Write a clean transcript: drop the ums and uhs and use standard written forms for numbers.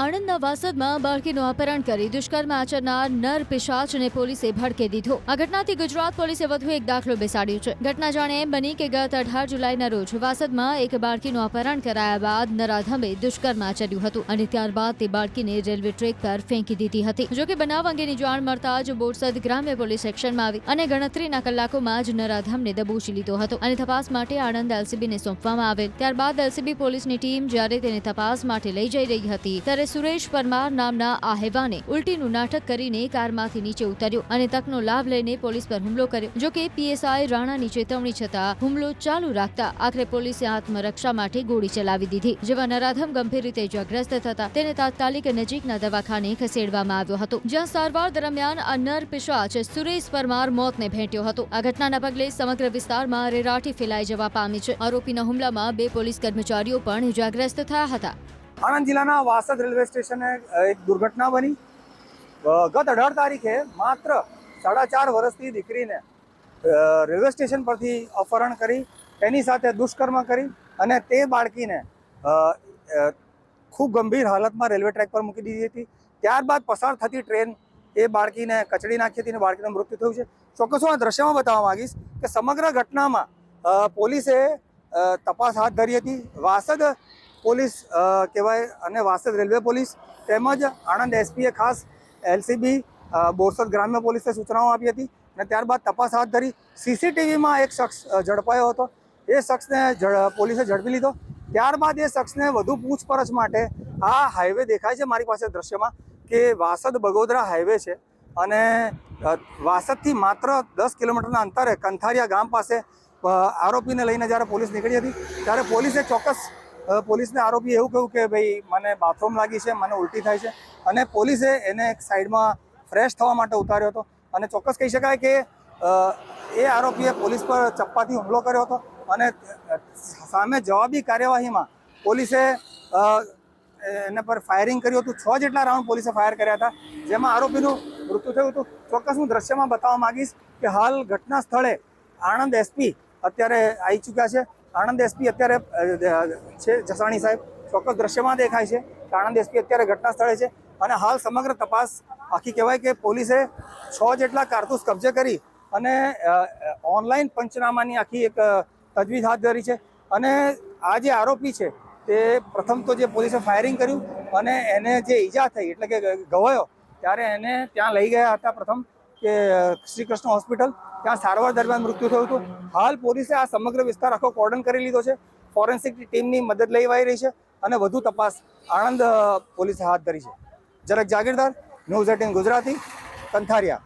આણંદના વાસદમાં બાળકીનું અપહરણ કરી દુષ્કર્મ આચરનાર નર પિશાચને પોલીસે ભડકે દીધો। આ ઘટનાથી ગુજરાત પોલીસે વધુ એક દાખલો બેસાડ્યો છે। ઘટના જાણે એમ બની કે ગત 18 જુલાઈના રોજ વાસદમાં એક બાળકીનું અપહરણ કરાયા બાદ નરાધમે દુષ્કર્મ આચર્યું હતું અને ત્યારબાદ તે બાળકીને રેલવે ટ્રેક પર ફેંકી દીધી હતી। જોકે બનાવ અંગેની જાણ મળતા જ બોરસદ ગ્રામ્ય પોલીસ સેક્શનમાં આવી અને ગણતરીના કલાકોમાં જ નરાધમને દબોચી લીધો હતો અને તપાસ માટે આણંદ એલસીબીને સોંપવામાં આવેલ। ત્યારબાદ એલસીબી પોલીસની ટીમ જ્યારે તેને તપાસ માટે લઈ જઈ રહી હતી ત્યારે સુરેશ પરમાર નામના આ હેવાને ઉલટીનું નાટક કરીને કારમાંથી નીચે ઉતર્યો અને તકનો લાભ લઈને પોલીસ પર હુમલો કર્યો। જો કે પીએસઆઈ રાણાની ચેતવણી છતાં હુમલો ચાલુ રાખતા આખરે પોલીસે આત્મરક્ષા માટે ગોળી ચલાવી દીધી। જેવા નરાધમ ગંભીર રીતે ઇજાગ્રસ્ત થતા તેને તાત્કાલિક નજીકના દવાખાને ખસેડવામાં આવ્યો હતો, જ્યાં સારવાર દરમિયાન આ નર પિશાચ સુરેશ પરમાર મોતને ભેટ્યો હતો। આ ઘટનાના પગલે સમગ્ર વિસ્તારમાં રેરાટી ફેલાઈ જવા પામી છે। આરોપીના હુમલામાં 2 પોલીસ કર્મચારીઓ પણ ઇજાગ્રસ્ત થયા હતા। આણંદ જિલ્લાના વાસદ રેલવે સ્ટેશને એક દુર્ઘટના બની। ગત 18 તારીખે માત્ર 4.5 વર્ષની દીકરીને રેલવે સ્ટેશન પરથી અપહરણ કરી તેની સાથે દુષ્કર્મ કરી અને તે બાળકીને ખૂબ ગંભીર હાલતમાં રેલવે ટ્રેક પર મૂકી દીધી હતી। ત્યારબાદ પસાર થતી ટ્રેન એ બાળકીને કચડી નાખી હતી અને બાળકીનું મૃત્યુ થયું છે। ચોક્કસ હું આ દ્રશ્યમાં બતાવવા માંગીશ કે સમગ્ર ઘટનામાં પોલીસે તપાસ હાથ ધરી હતી। વાસદ પોલીસ કહેવાય અને વાસદ રેલવે પોલીસ તેમજ આણંદ એસપીએ ખાસ એલસીબી બોરસદ ગ્રામ્ય પોલીસને સૂચનાઓ આપી હતી અને ત્યારબાદ તપાસ હાથ ધરી। સીસીટીવીમાં એક શખ્સ ઝડપાયો હતો, એ શખ્સને પોલીસે ઝડપી લીધો। ત્યારબાદ એ શખ્સને વધુ પૂછપરછ માટે આ હાઈવે દેખાય છે મારી પાસે દ્રશ્યમાં કે વાસદ બગોદરા હાઈવે છે અને વાસદથી માત્ર 10 કિલોમીટરના અંતરે કંથારિયા ગામ પાસે આરોપીને લઈને જ્યારે પોલીસ નીકળી હતી ત્યારે પોલીસે પોલીસને આરોપી એવું કહ્યું કે ભાઈ મને બાથરૂમ લાગી છે, મને ઉલટી થાય છે અને પોલીસે એને એક સાઈડમાં ફ્રેશ થવા માટે ઉતાર્યો હતો અને ચોક્કસ કહી શકાય કે એ આરોપીએ પોલીસ પર ચપ્પાથી હુમલો કર્યો હતો અને સામે જવાબી કાર્યવાહીમાં પોલીસે એના પર ફાયરિંગ કર્યું હતું। 6 જેટલા રાઉન્ડ પોલીસે ફાયર કર્યા હતા, જેમાં આરોપીનું મૃત્યુ થયું હતું। ચોક્કસ હું દ્રશ્યમાં બતાવવા માંગીશ કે હાલ ઘટના સ્થળે આણંદ એસપી અત્યારે આવી ચૂક્યા છે। આણંદ એસપી અત્યારે છે જસાણી સાહેબ, ચોક્કસ દ્રશ્યમાં દેખાય છે કે આણંદ એસપી અત્યારે ઘટના સ્થળે છે અને હાલ સમગ્ર તપાસ આખી કહેવાય કે પોલીસે 6 જેટલા કારતૂસ કબજે કરી અને ઓનલાઈન પંચનામાની આખી એક તજવીજ હાથ ધરી છે અને આ જે આરોપી છે તે પ્રથમ તો જે પોલીસે ફાયરિંગ કર્યું અને એને જે ઈજા થઈ એટલે કે ઘવાયો ત્યારે એને ત્યાં લઈ ગયા હતા પ્રથમ કે શ્રી કૃષ્ણ હોસ્પિટલ, ત્યાં સારવાર દરમિયાન મૃત્યુ થયું હતું। હાલ પોલીસે આ સમગ્ર વિસ્તાર આખો કોર્ડન કરી લીધો છે, ફોરેન્સિક ટીમની મદદ લેવાઈ રહી છે અને વધુ તપાસ આણંદ પોલીસે હાથ ધરી છે। જરાક જાગીરદાર, ન્યૂઝ 18 ગુજરાતી, કંથારિયા।